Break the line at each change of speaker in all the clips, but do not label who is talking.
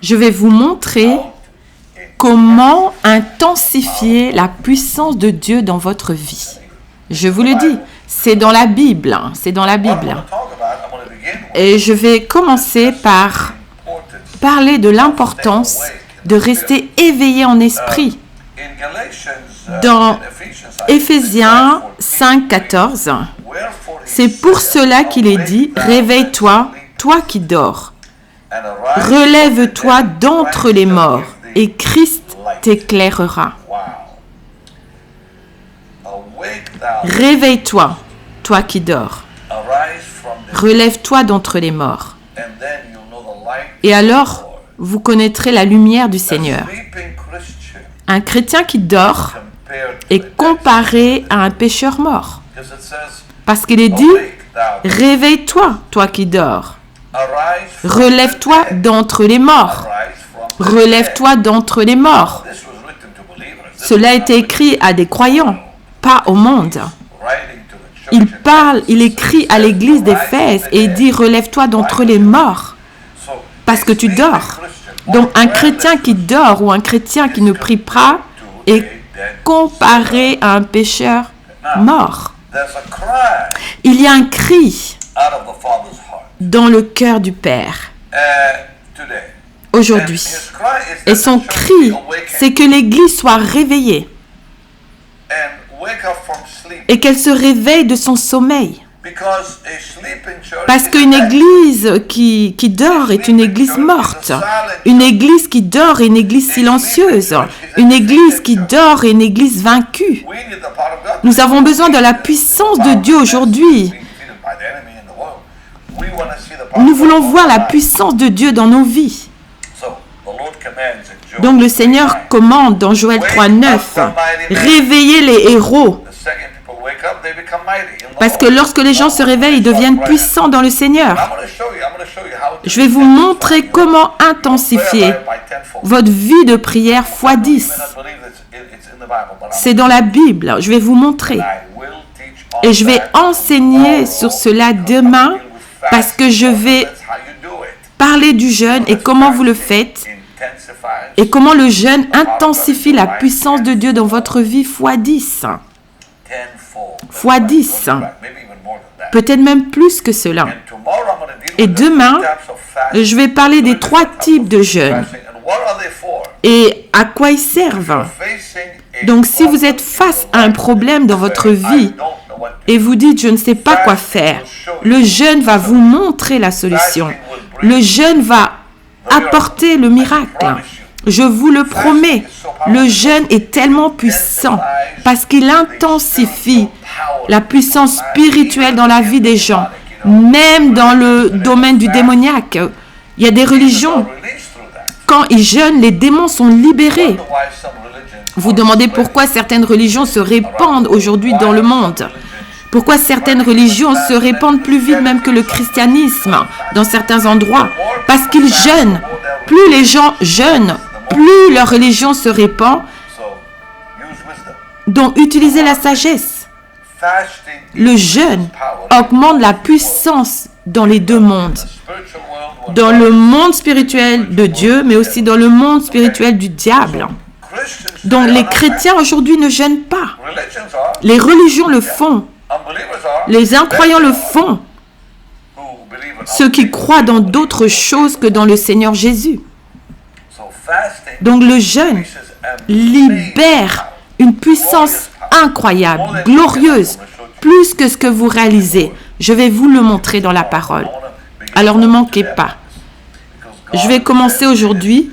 Je vais vous montrer comment intensifier la puissance de Dieu dans votre vie. Je vous le dis, c'est dans la Bible. C'est dans la Bible. Et je vais commencer par parler de l'importance de rester éveillé en esprit. Dans Éphésiens 5:14, c'est pour cela qu'il est dit « Réveille-toi, toi qui dors. Relève-toi d'entre les morts, et Christ t'éclairera. » Réveille-toi, toi qui dors. Relève-toi d'entre les morts. Et alors, vous connaîtrez la lumière du Seigneur. Un chrétien qui dort est comparé à un pécheur mort. Parce qu'il est dit, réveille-toi, toi qui dors. Relève-toi d'entre les morts. Relève-toi d'entre les morts. Cela a été écrit à des croyants, pas au monde. Il écrit à l'église d'Éphèse et il dit, relève-toi d'entre les morts. Parce que tu dors. Donc un chrétien qui dort ou un chrétien qui ne prie pas est comparé à un pécheur mort. Il y a un cri dans le cœur du Père aujourd'hui. Et son cri, c'est que l'Église soit réveillée et qu'elle se réveille de son sommeil. Parce qu'une église qui dort est une église morte. Une église qui dort est une église silencieuse. Une église qui dort est une église vaincue. Nous avons besoin de la puissance de Dieu aujourd'hui. Nous voulons voir la puissance de Dieu dans nos vies. Donc le Seigneur commande dans Joël 3:9, réveillez les héros. Parce que lorsque les gens se réveillent, ils deviennent puissants dans le Seigneur. Je vais vous montrer comment intensifier votre vie de prière x10. C'est dans la Bible. Je vais vous montrer. Et je vais enseigner sur cela demain parce que je vais parler du jeûne et comment vous le faites et comment le jeûne intensifie la puissance de Dieu dans votre vie x10. x10. Peut-être même plus que cela. Et demain, je vais parler des 3 types de jeûnes et à quoi ils servent. Donc, si vous êtes face à un problème dans votre vie et vous dites « je ne sais pas quoi faire », le jeûne va vous montrer la solution. Le jeûne va apporter le miracle. Je vous le promets, le jeûne est tellement puissant parce qu'il intensifie la puissance spirituelle dans la vie des gens, même dans le domaine du démoniaque. Il y a des religions, quand ils jeûnent, les démons sont libérés. Vous demandez pourquoi certaines religions se répandent aujourd'hui dans le monde. Pourquoi certaines religions se répandent plus vite même que le christianisme dans certains endroits? Parce qu'ils jeûnent. Plus les gens jeûnent, plus leur religion se répand. Donc, utilisez la sagesse. Le jeûne augmente la puissance dans les 2 mondes. Dans le monde spirituel de Dieu, mais aussi dans le monde spirituel du diable. Donc, les chrétiens aujourd'hui ne jeûnent pas. Les religions le font. Les incroyants le font. Ceux qui croient dans d'autres choses que dans le Seigneur Jésus. Donc le jeûne libère une puissance incroyable, glorieuse, plus que ce que vous réalisez. Je vais vous le montrer dans la parole. Alors ne manquez pas. Je vais commencer aujourd'hui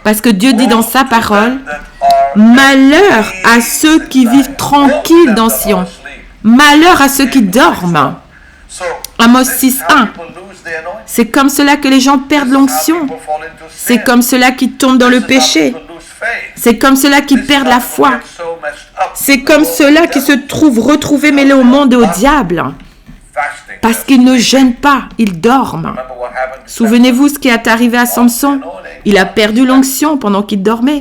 parce que Dieu dit dans sa parole, « Malheur à ceux qui vivent tranquilles dans Sion. Malheur à ceux qui dorment. » Amos 6:1. C'est comme cela que les gens perdent l'onction. C'est comme cela qu'ils tombent dans le péché. C'est comme cela qu'ils perdent la foi. C'est comme cela qu'ils se retrouvés mêlés au monde et au diable. Parce qu'ils ne jeûnent pas, ils dorment. Souvenez-vous ce qui est arrivé à Samson. Il a perdu l'onction pendant qu'il dormait.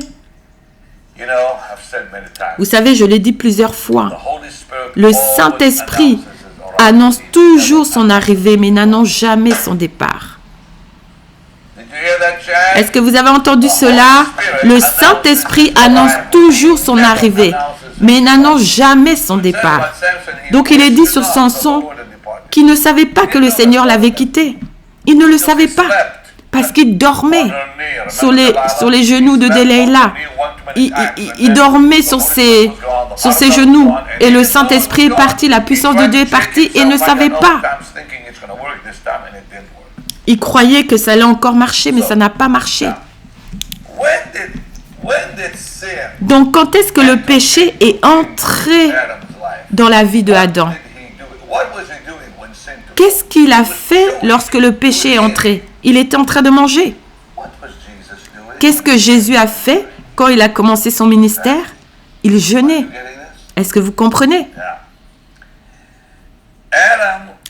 Vous savez, je l'ai dit plusieurs fois. Le Saint-Esprit annonce toujours son arrivée, mais n'annonce jamais son départ. Est-ce que vous avez entendu cela? Le Saint-Esprit annonce toujours son arrivée, mais n'annonce jamais son départ. Donc il est dit sur Samson qu'il ne savait pas que le Seigneur l'avait quitté. Il ne le savait pas parce qu'il dormait sur les genoux de Delilah. Il dormait sur ses genoux et le Saint-Esprit est parti, la puissance de Dieu est partie et il ne savait pas. Il croyait que ça allait encore marcher, mais ça n'a pas marché. Donc, quand est-ce que le péché est entré dans la vie de Adam? Qu'est-ce qu'il a fait lorsque le péché est entré? Il était en train de manger. Qu'est-ce que Jésus a fait quand il a commencé son ministère? Il jeûnait. Est-ce que vous comprenez?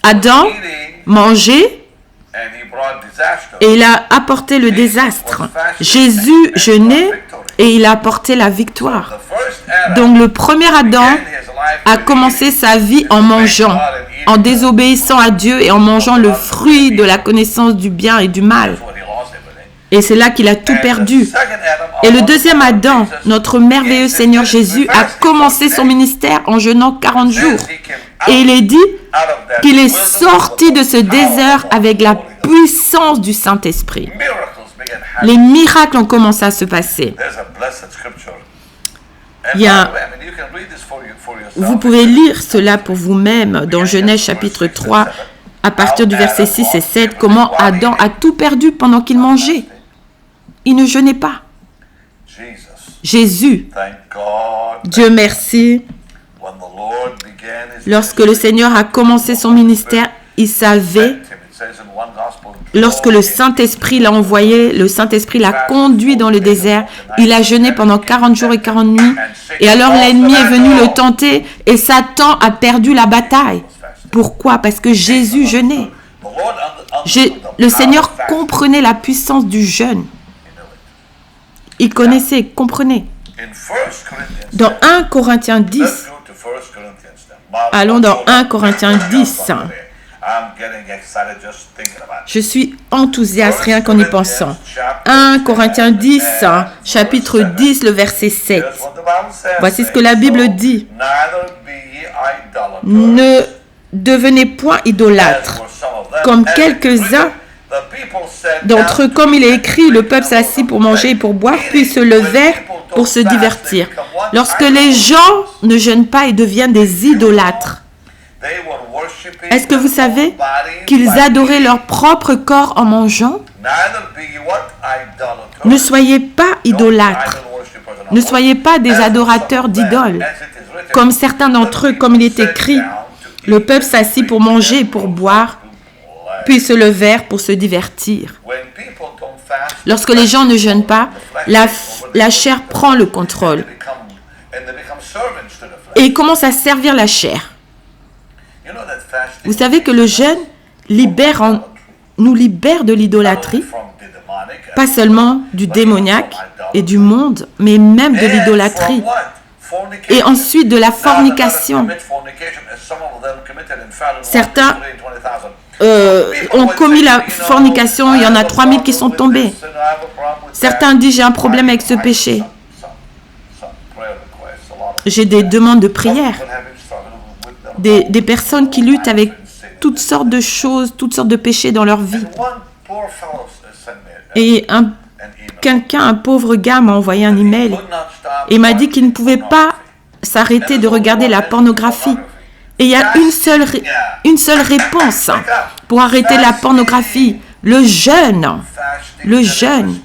Adam mangeait et il a apporté le désastre. Jésus jeûnait et il a apporté la victoire. Donc le premier Adam a commencé sa vie en mangeant, en désobéissant à Dieu et en mangeant le fruit de la connaissance du bien et du mal. Et c'est là qu'il a tout perdu. Et le deuxième Adam, notre merveilleux Seigneur Jésus, a commencé son ministère en jeûnant 40 jours. Et il est dit qu'il est sorti de ce désert avec la puissance du Saint-Esprit. Les miracles ont commencé à se passer. Vous pouvez lire cela pour vous-même dans Genèse chapitre 3, à partir du verset 6 et 7, comment Adam a tout perdu pendant qu'il mangeait. Il ne jeûnait pas. Jésus, Dieu merci, lorsque le Seigneur a commencé son ministère, il savait, lorsque le Saint-Esprit l'a envoyé, le Saint-Esprit l'a conduit dans le désert, il a jeûné pendant 40 jours et 40 nuits, et alors l'ennemi est venu le tenter, et Satan a perdu la bataille. Pourquoi? Parce que Jésus jeûnait. Le Seigneur comprenait la puissance du jeûne. Il connaissait, comprenait. Dans 1 Corinthiens 10, allons dans 1 Corinthiens 10. Je suis enthousiaste rien qu'en y pensant. 1 Corinthiens 10, chapitre 10, le verset 7. Voici ce que la Bible dit. Ne devenez point idolâtres, comme quelques-uns d'entre eux, comme il est écrit, le peuple s'assit pour manger et pour boire, puis se levèrent pour se divertir. Lorsque les gens ne jeûnent pas, ils deviennent des idolâtres. Est-ce que vous savez qu'ils adoraient leur propre corps en mangeant? Ne soyez pas idolâtres. Ne soyez pas des adorateurs d'idoles. Comme certains d'entre eux, comme il est écrit, le peuple s'assit pour manger et pour boire, puis se levèrent pour se divertir. Lorsque les gens ne jeûnent pas, la chair prend le contrôle. Et ils commencent à servir la chair. Vous savez que le jeûne nous libère de l'idolâtrie, pas seulement du démoniaque et du monde, mais même de l'idolâtrie. Et ensuite de la fornication. Certains ont commis la fornication, il y en a 3000 qui sont tombés. Certains disent, j'ai un problème avec ce péché. J'ai des demandes de prière. Des personnes qui luttent avec toutes sortes de choses, toutes sortes de péchés dans leur vie. Et un pauvre gars m'a envoyé un email et m'a dit qu'il ne pouvait pas s'arrêter de regarder la pornographie. Et il y a une seule réponse pour arrêter la pornographie. Le jeûne. Le jeûne.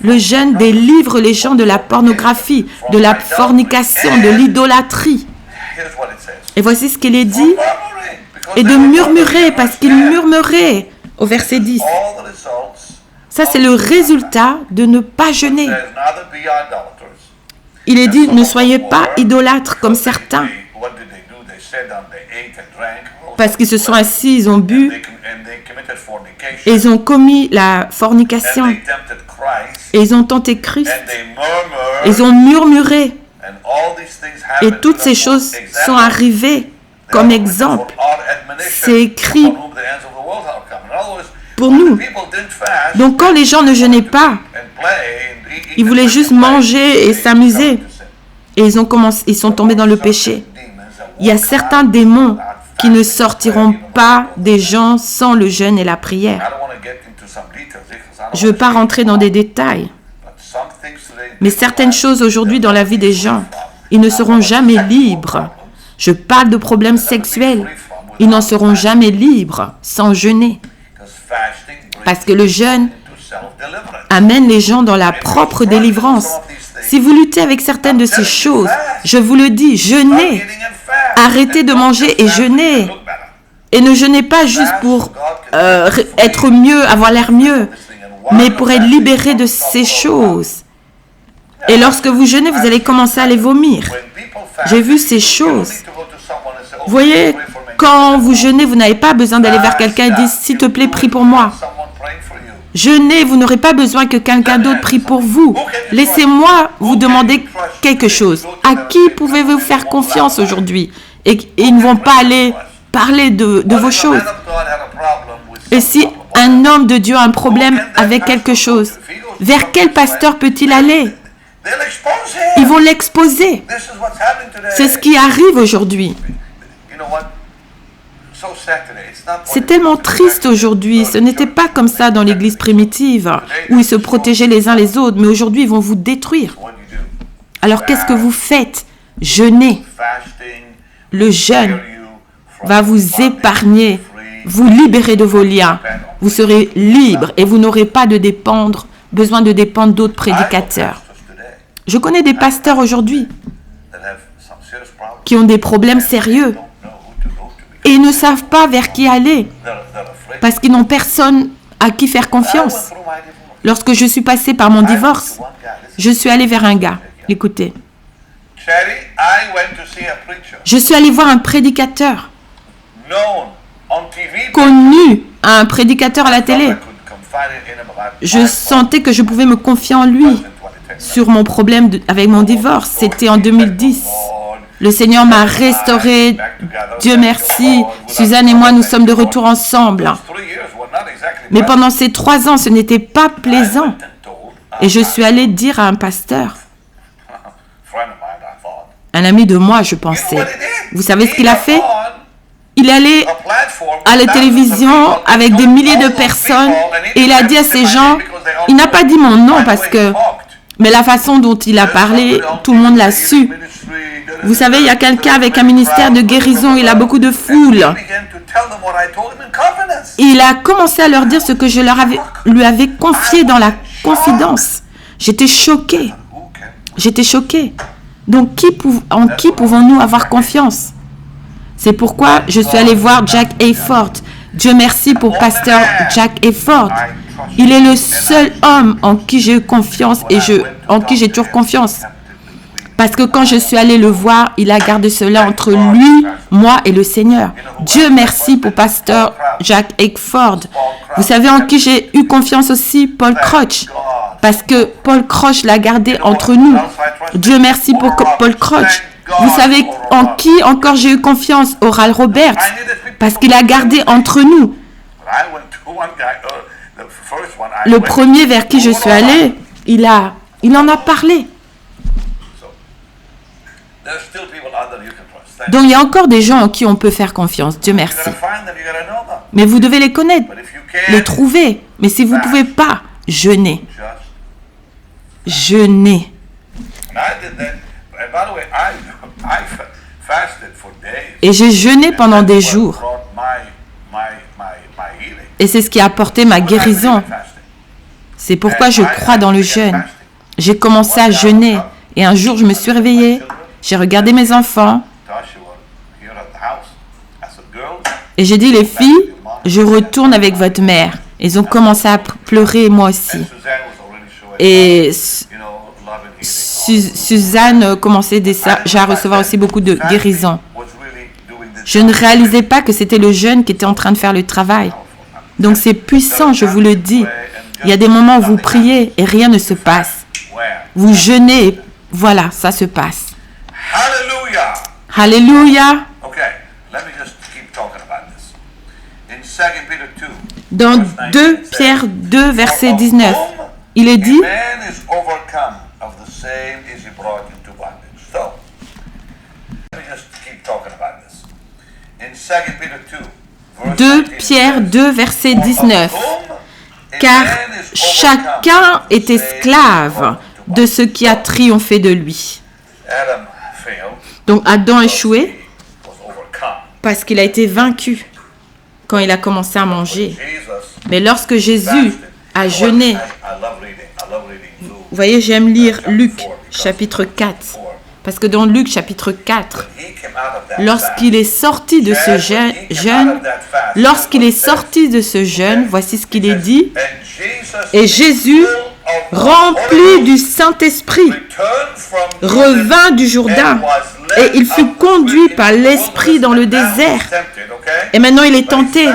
Le jeûne délivre les gens de la pornographie, de la fornication, de l'idolâtrie. Et voici ce qu'il est dit. Et de murmurer, parce qu'il murmurait au verset 10. Ça, c'est le résultat de ne pas jeûner. Il est dit, ne soyez pas idolâtres comme certains. Parce qu'ils se sont assis, ils ont bu, et ils ont commis la fornication, et ils ont tenté Christ, ils ont murmuré, et toutes ces choses sont arrivées comme exemple. C'est écrit. pour nous. Donc quand les gens ne jeûnaient pas, ils voulaient juste manger et s'amuser. Et ils sont tombés dans le péché. Il y a certains démons qui ne sortiront pas des gens sans le jeûne et la prière. Je ne veux pas rentrer dans des détails. Mais certaines choses aujourd'hui dans la vie des gens, ils ne seront jamais libres. Je parle de problèmes sexuels. Ils n'en seront jamais libres sans jeûner. Parce que le jeûne amène les gens dans la propre délivrance. Si vous luttez avec certaines de ces choses, je vous le dis, jeûnez. Arrêtez de manger et jeûnez. Et ne jeûnez pas juste pour être mieux, avoir l'air mieux, mais pour être libéré de ces choses. Et lorsque vous jeûnez, vous allez commencer à les vomir. J'ai vu ces choses. Vous voyez, quand vous jeûnez, vous n'avez pas besoin d'aller vers quelqu'un et dire « S'il te plaît, prie pour moi ». Jeûnez, vous n'aurez pas besoin que quelqu'un d'autre prie pour vous. Laissez-moi vous demander quelque chose. À qui pouvez-vous faire confiance aujourd'hui? Et ils ne vont pas aller parler de vos choses. Et si un homme de Dieu a un problème avec quelque chose, vers quel pasteur peut-il aller? Ils vont l'exposer. C'est ce qui arrive aujourd'hui. C'est tellement triste aujourd'hui. Ce n'était pas comme ça dans l'église primitive, où ils se protégeaient les uns les autres, mais aujourd'hui, ils vont vous détruire. Alors, qu'est-ce que vous faites? Jeûnez. Le jeûne va vous épargner, vous libérer de vos liens. Vous serez libre et vous n'aurez pas besoin de dépendre d'autres prédicateurs. Je connais des pasteurs aujourd'hui qui ont des problèmes sérieux et ils ne savent pas vers qui aller parce qu'ils n'ont personne à qui faire confiance. Lorsque je suis passée par mon divorce, je suis allée vers un gars. Écoutez, je suis allée voir un prédicateur connu, un prédicateur à la télé. Je sentais que je pouvais me confier en lui sur mon problème avec mon divorce. C'était en 2010. Le Seigneur m'a restauré. Dieu merci. Suzanne et moi, nous sommes de retour ensemble. Mais pendant ces 3 ans, ce n'était pas plaisant. Et je suis allée dire à un pasteur, un ami de moi, je pensais. Vous savez ce qu'il a fait? Il allait à la télévision avec des milliers de personnes et il a dit à ces gens, il n'a pas dit mon nom parce que, mais la façon dont il a parlé, tout le monde l'a su. Vous savez, il y a quelqu'un avec un ministère de guérison, il a beaucoup de foule. Il a commencé à leur dire ce que je lui avais confié dans la confidence. J'étais choquée. J'étais choquée. Donc, en qui pouvons-nous avoir confiance? C'est pourquoi je suis allée voir Jack Hayford. Dieu merci pour pasteur Jack Hayford. Il est le seul homme en qui j'ai eu confiance et en qui j'ai toujours confiance. Parce que quand je suis allée le voir, il a gardé cela entre lui, moi et le Seigneur. Dieu merci pour pasteur Jack Hayford. Vous savez en qui j'ai eu confiance aussi? Paul Crouch. Parce que Paul Crouch l'a gardé entre nous. Dieu merci pour Paul Crouch. Vous savez en qui encore j'ai eu confiance? Oral Roberts. Parce qu'il a gardé entre nous. Le premier vers qui je suis allée, il en a parlé. Donc il y a encore des gens en qui on peut faire confiance. Dieu merci. Mais vous devez les connaître, les trouver. Mais si vous ne pouvez pas, jeûnez. Jeûnez. Et j'ai jeûné pendant des jours. Et c'est ce qui a apporté ma guérison. C'est pourquoi je crois dans le jeûne. J'ai commencé à jeûner. Et un jour, je me suis réveillée. J'ai regardé mes enfants. Et j'ai dit, les filles, je retourne avec votre mère. Ils ont commencé à pleurer, moi aussi. Et Suzanne commençait déjà à recevoir aussi beaucoup de guérison. Je ne réalisais pas que c'était le jeûne qui était en train de faire le travail. Donc c'est puissant, je vous le dis. Il y a des moments où vous priez et rien ne se passe. Vous jeûnez et voilà, ça se passe. Alléluia. Dans 2 Pierre 2, verset 19, il est dit, 2 Pierre 2, verset 19, car chacun est esclave de ce qui a triomphé de lui. Donc Adam a échoué parce qu'il a été vaincu quand il a commencé à manger. Mais lorsque Jésus a jeûné, vous voyez, j'aime lire Luc chapitre 4, parce que dans Luc chapitre 4, lorsqu'il est sorti de ce jeûne, voici ce qu'il est dit, et Jésus, rempli du Saint-Esprit, revint du Jourdain, et il fut conduit par l'Esprit dans le désert. Et maintenant il est tenté,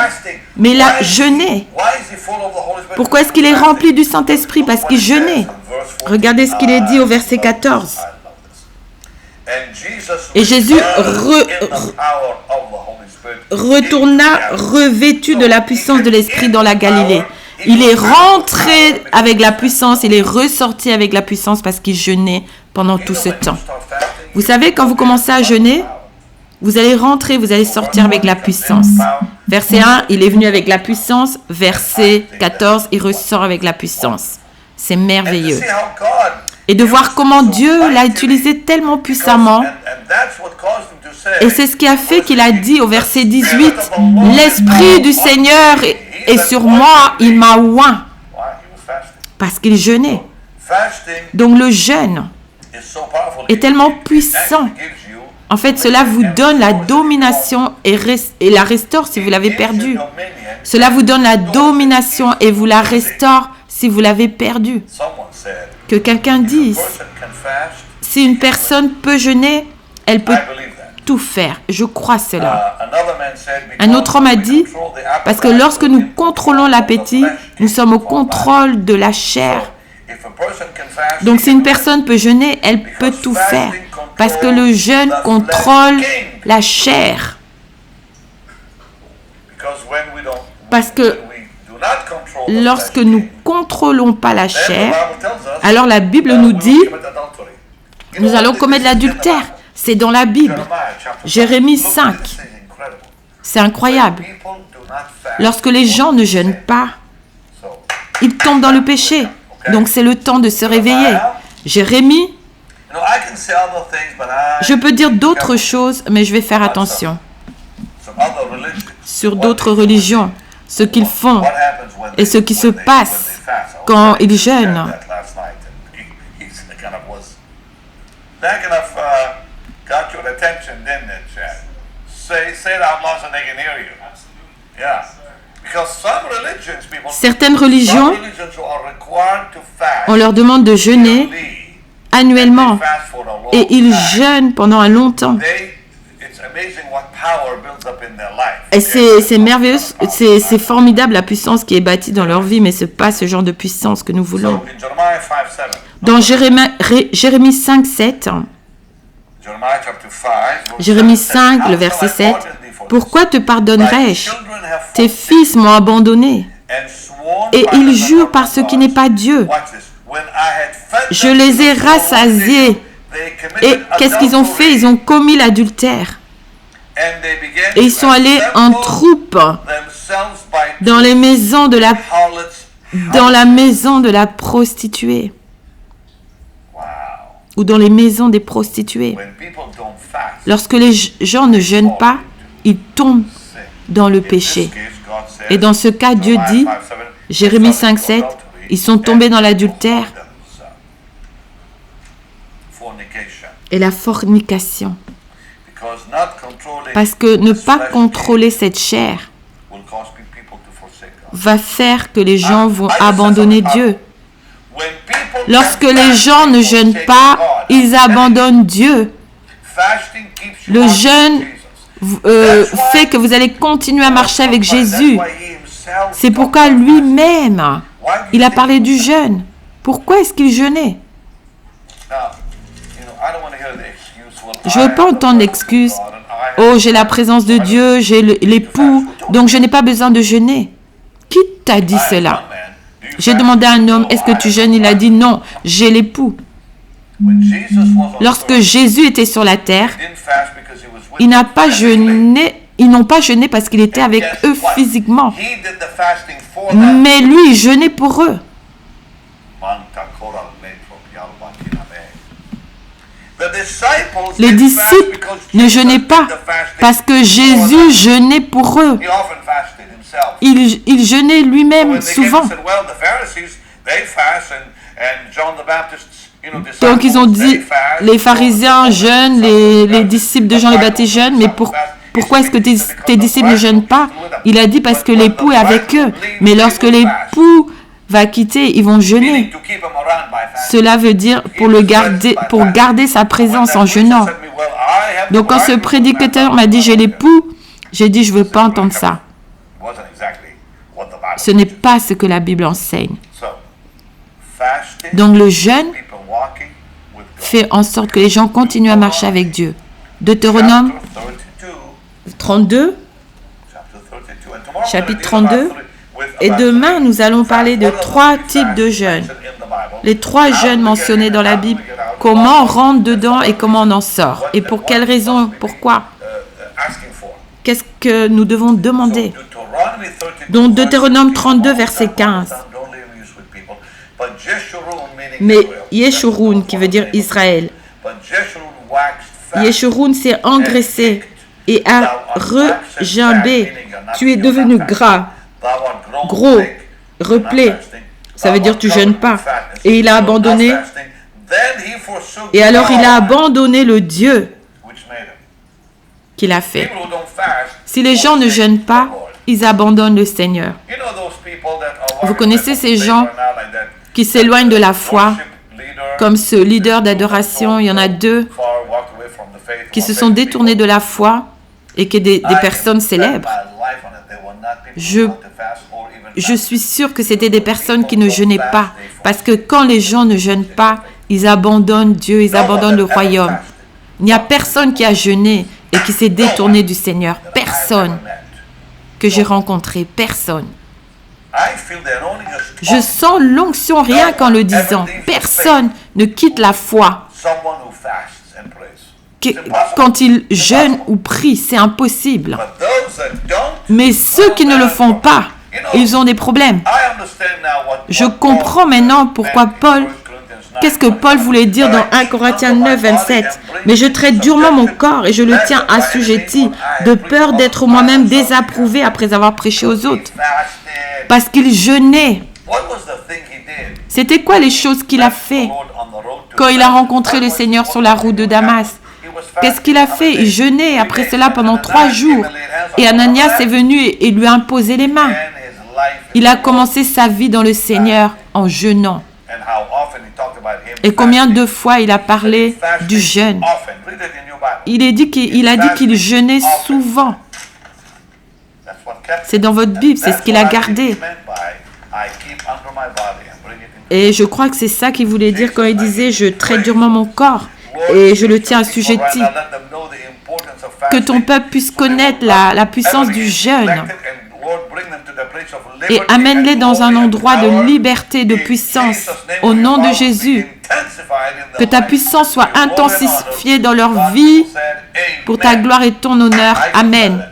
mais il a jeûné. Pourquoi est-ce qu'il est rempli du Saint-Esprit? Parce qu'il jeûnait. Regardez ce qu'il est dit au verset 14. Et Jésus retourna revêtu de la puissance de l'Esprit dans la Galilée. Il est rentré avec la puissance, il est ressorti avec la puissance parce qu'il jeûnait pendant tout ce temps. Vous savez, quand vous commencez à jeûner, vous allez rentrer, vous allez sortir avec la puissance. Verset 1, il est venu avec la puissance. Verset 14, il ressort avec la puissance. C'est merveilleux. Et de voir comment Dieu l'a utilisé tellement puissamment. Et c'est ce qui a fait qu'il a dit au verset 18, « L'Esprit du Seigneur est sur moi, il m'a oint. » Parce qu'il jeûnait. Donc le jeûne est tellement puissant. En fait, cela vous donne la domination et la restaure si vous l'avez perdue. Cela vous donne la domination et vous la restaure si vous l'avez perdue. Que quelqu'un dise, si une personne peut jeûner, elle peut tout faire. Je crois cela. Un autre homme a dit, parce que lorsque nous contrôlons l'appétit, nous sommes au contrôle de la chair. Donc si une personne peut jeûner, elle peut tout faire. Parce que le jeûne contrôle la chair. Parce que lorsque nous ne contrôlons pas la chair, alors la Bible nous dit, nous allons commettre l'adultère. C'est dans la Bible. Jérémie 5. C'est incroyable. Lorsque les gens ne jeûnent pas, ils tombent dans le péché. Donc c'est le temps de se réveiller. Jérémie, je peux dire d'autres choses, mais je vais faire attention. Sur d'autres religions, ce qu'ils font et ce qui se passe quand ils jeûnent. Certaines religions, on leur demande de jeûner annuellement et ils jeûnent pendant un long temps. Et c'est merveilleux, c'est formidable la puissance qui est bâtie dans leur vie, mais ce n'est pas ce genre de puissance que nous voulons. Dans Jérémie 5, 7, Jérémie 5, le verset 7, « Pourquoi te pardonnerais-je? Tes fils m'ont abandonné, et ils jurent par ce qui n'est pas Dieu. Je les ai rassasiés. » Et qu'est-ce qu'ils ont fait? Ils ont commis l'adultère. Et ils sont allés en troupe dans les maisons de la maison de la prostituée. Ou dans les maisons des prostituées. Lorsque les gens ne jeûnent pas, ils tombent dans le péché. Et dans ce cas, Dieu dit, Jérémie 5, 7, ils sont tombés dans l'adultère et la fornication. Parce que ne pas contrôler cette chair va faire que les gens vont abandonner Dieu. Lorsque les gens ne jeûnent pas, ils abandonnent Dieu. Le jeûne fait que vous allez continuer à marcher avec Jésus. C'est pourquoi lui-même, il a parlé du jeûne. Pourquoi est-ce qu'il jeûnait? Je ne veux pas entendre l'excuse. Oh, j'ai la présence de Dieu, j'ai l'époux, donc je n'ai pas besoin de jeûner. Qui t'a dit cela? J'ai demandé à un homme, est-ce que tu jeûnes? Il a dit non, j'ai l'époux. Lorsque Jésus était sur la terre, il n'a pas jeûné, ils n'ont pas jeûné parce qu'il était avec eux physiquement. Mais lui, il jeûnait pour eux. Les disciples ne jeûnaient pas parce que Jésus jeûnait pour eux. Il jeûnait lui-même souvent. Donc ils ont dit, les pharisiens jeûnent, les disciples de Jean le Baptiste jeûnent, mais pourquoi est-ce que tes disciples ne jeûnent pas? Il a dit parce que l'époux est avec eux. Mais lorsque l'époux va quitter, ils vont jeûner. Cela veut dire pour garder sa présence en jeûnant. Donc quand ce prédicateur m'a dit j'ai l'époux, j'ai dit je ne veux pas entendre ça. Ce n'est pas ce que la Bible enseigne. Donc le jeûne fait en sorte que les gens continuent à marcher avec Dieu. Deutéronome 32, chapitre 32. Et demain, nous allons parler de 3 types de jeûnes. Les 3 jeûnes mentionnés dans la Bible. Comment on rentre dedans et comment on en sort. Et pour quelles raisons, pourquoi. Qu'est-ce que nous devons demander. Donc Deutéronome 32, verset 15. Mais Yeshurun, qui veut dire Israël. Yeshurun s'est engraissé et a regimbé. Tu es devenu gras, gros, replé. Ça veut dire tu jeûnes pas. Et il a abandonné. Et alors il a abandonné le Dieu qu'il a fait. Si les gens ne jeûnent pas, ils abandonnent le Seigneur. Vous connaissez ces gens qui s'éloignent de la foi, comme ce leader d'adoration, il y en a 2 qui se sont détournés de la foi et qui sont des personnes célèbres. Je suis sûre que c'était des personnes qui ne jeûnaient pas, parce que quand les gens ne jeûnent pas, ils abandonnent Dieu, ils abandonnent le royaume. Il n'y a personne qui a jeûné et qui s'est détourné du Seigneur. Personne que j'ai rencontré, personne. Je sens l'onction rien qu'en le disant. Personne ne quitte la foi quand ils jeûnent ou prient. C'est impossible. Mais ceux qui ne le font pas, ils ont des problèmes. Je comprends maintenant pourquoi qu'est-ce que Paul voulait dire dans 1 Corinthiens 9, 27. Mais je traite durement mon corps et je le tiens assujetti, de peur d'être moi-même désapprouvé après avoir prêché aux autres. Parce qu'il jeûnait. C'était quoi les choses qu'il a fait quand il a rencontré le Seigneur sur la route de Damas? Qu'est-ce qu'il a fait? Il jeûnait après cela pendant 3 jours. Et Ananias est venu et lui a imposé les mains. Il a commencé sa vie dans le Seigneur en jeûnant. Et combien de fois il a parlé du jeûne? Il a dit qu'il jeûnait souvent. C'est dans votre Bible, c'est ce qu'il a gardé. Et je crois que c'est ça qu'il voulait dire quand il disait « Je traite durement mon corps et je le tiens assujetti ». Que ton peuple puisse connaître la puissance du jeûne. Et amène-les dans un endroit de liberté, de puissance. Au nom de Jésus. Que ta puissance soit intensifiée dans leur vie pour ta gloire et ton honneur. Amen.